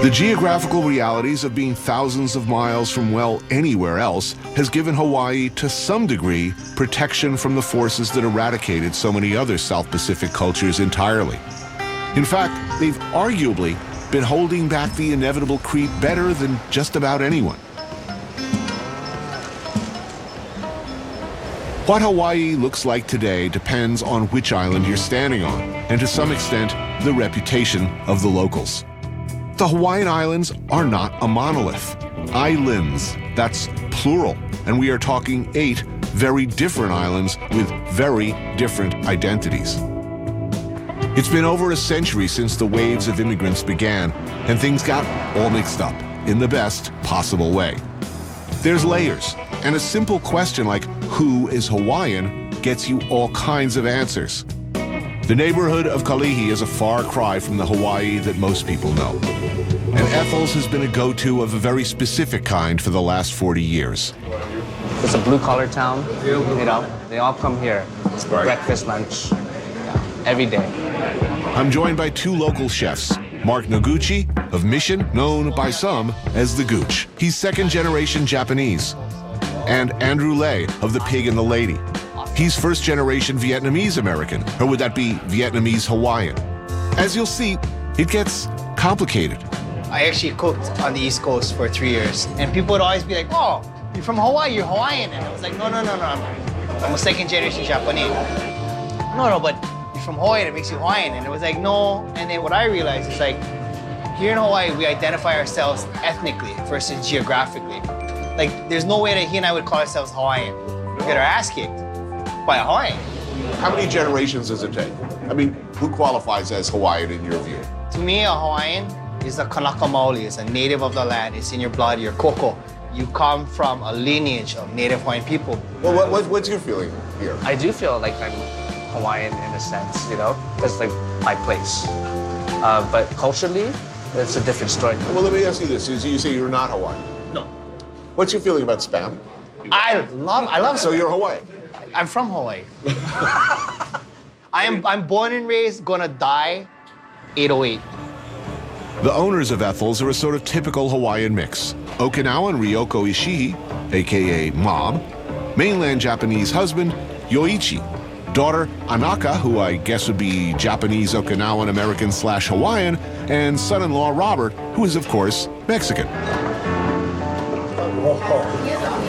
The geographical realities of being thousands of miles from, well, anywhere else has given Hawaii, to some degree, protection from the forces that eradicated so many other South Pacific cultures entirely. In fact, they've arguably been holding back the inevitable creep better than just about anyone. What Hawaii looks like today depends on which island you're standing on, and to some extent, the reputation of the locals. The Hawaiian Islands are not a monolith. Islands, that's plural, and we are talking 8 very different islands with very different identities. It's been over a century since the waves of immigrants began, and things got all mixed up in the best possible way. There's layers, and a simple question like, who is Hawaiian, gets you all kinds of answers. The neighborhood of Kalihi is a far cry from the Hawaii that most people know. And Ethel's has been a go-to of a very specific kind for the last 40 years. It's a blue-collar town, you know. They all come here, breakfast, lunch, every day. I'm joined by 2 local chefs, Mark Noguchi of Mission, known by some as the Gooch. He's second-generation Japanese. And Andrew Lay of the Pig and the Lady. He's first-generation Vietnamese-American, or would that be Vietnamese-Hawaiian? As you'll see, it gets complicated. I actually cooked on the East Coast for 3 years, and people would always be like, oh, you're from Hawaii, you're Hawaiian. And I was like, no, I'm a second-generation Japanese. No, but you're from Hawaii, it makes you Hawaiian. And it was like, no. And then what I realized is like, here in Hawaii, we identify ourselves ethnically versus geographically. Like, there's no way that he and I would call ourselves Hawaiian. We'd get our ass kicked by a Hawaiian. How many generations does it take? I mean, who qualifies as Hawaiian in your view? To me, a Hawaiian is a kanaka maoli. It's a native of the land. It's in your blood, your koko. You come from a lineage of native Hawaiian people. Well, what's your feeling here? I do feel like I'm Hawaiian in a sense, you know? That's like my place. But culturally, it's a different story. Well, let me ask you this. You say you're not Hawaiian. No. What's your feeling about Spam? I love So you're Hawaiian? I'm from Hawaii. I'm born and raised, gonna die 808. The owners of Ethel's are a sort of typical Hawaiian mix. Okinawan Ryoko Ishii, a.k.a. Mom, mainland Japanese husband, Yoichi, daughter Anaka, who I guess would be Japanese, Okinawan, American / Hawaiian, and son-in-law Robert, who is, of course, Mexican.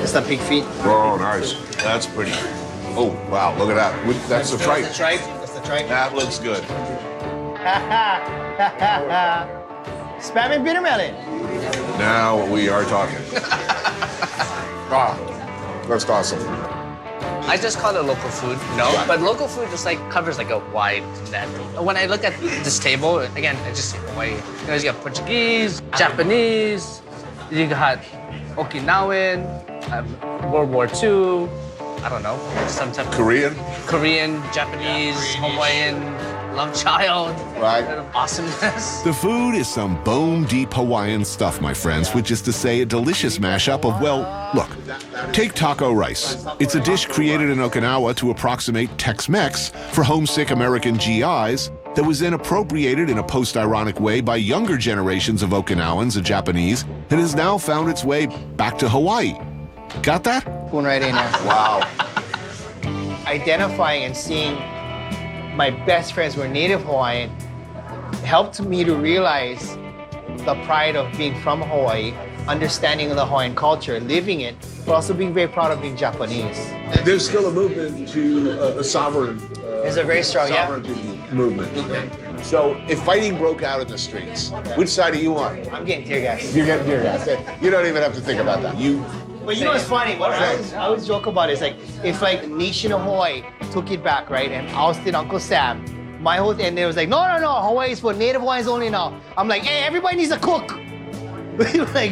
It's the pig feet. Oh, nice. That's pretty. Oh, wow, look at that. That's the tripe. That's the tripe. That's the tripe. That looks good. Spam and bitter melon. Now we are talking. That's awesome. I just call it local food, you know? Yeah. But local food just like covers like a wide net. When I look at this table, again, I just see Hawaii. You know, you got Portuguese, Japanese, you got Okinawan, World War II, I don't know, some type of Korean? Korean, Japanese, Hawaiian, love child, Right. awesomeness. The food is some bone-deep Hawaiian stuff, my friends, which is to say a delicious mashup of, well, look, take taco rice. It's a dish created in Okinawa to approximate Tex-Mex for homesick American GIs that was then appropriated in a post-ironic way by younger generations of Okinawans and Japanese and has now found its way back to Hawaii. Got that? Going right in there. Wow. Identifying and seeing my best friends were native Hawaiian helped me to realize the pride of being from Hawaii, understanding the Hawaiian culture, living it, but also being very proud of being Japanese. There's still a movement to a sovereign. There's a very strong, yeah. sovereignty movement. So if fighting broke out in the streets, which side are you on? I'm getting tear gas. You're getting tear gas. You don't even have to think about that. But you know what's funny? What I always joke about is like, if like Nation of Hawaii took it back, right, and ousted Uncle Sam, my whole thing, and they was like, no, Hawaii is for Native Hawaiians only now. I'm like, hey, everybody needs a cook. Like,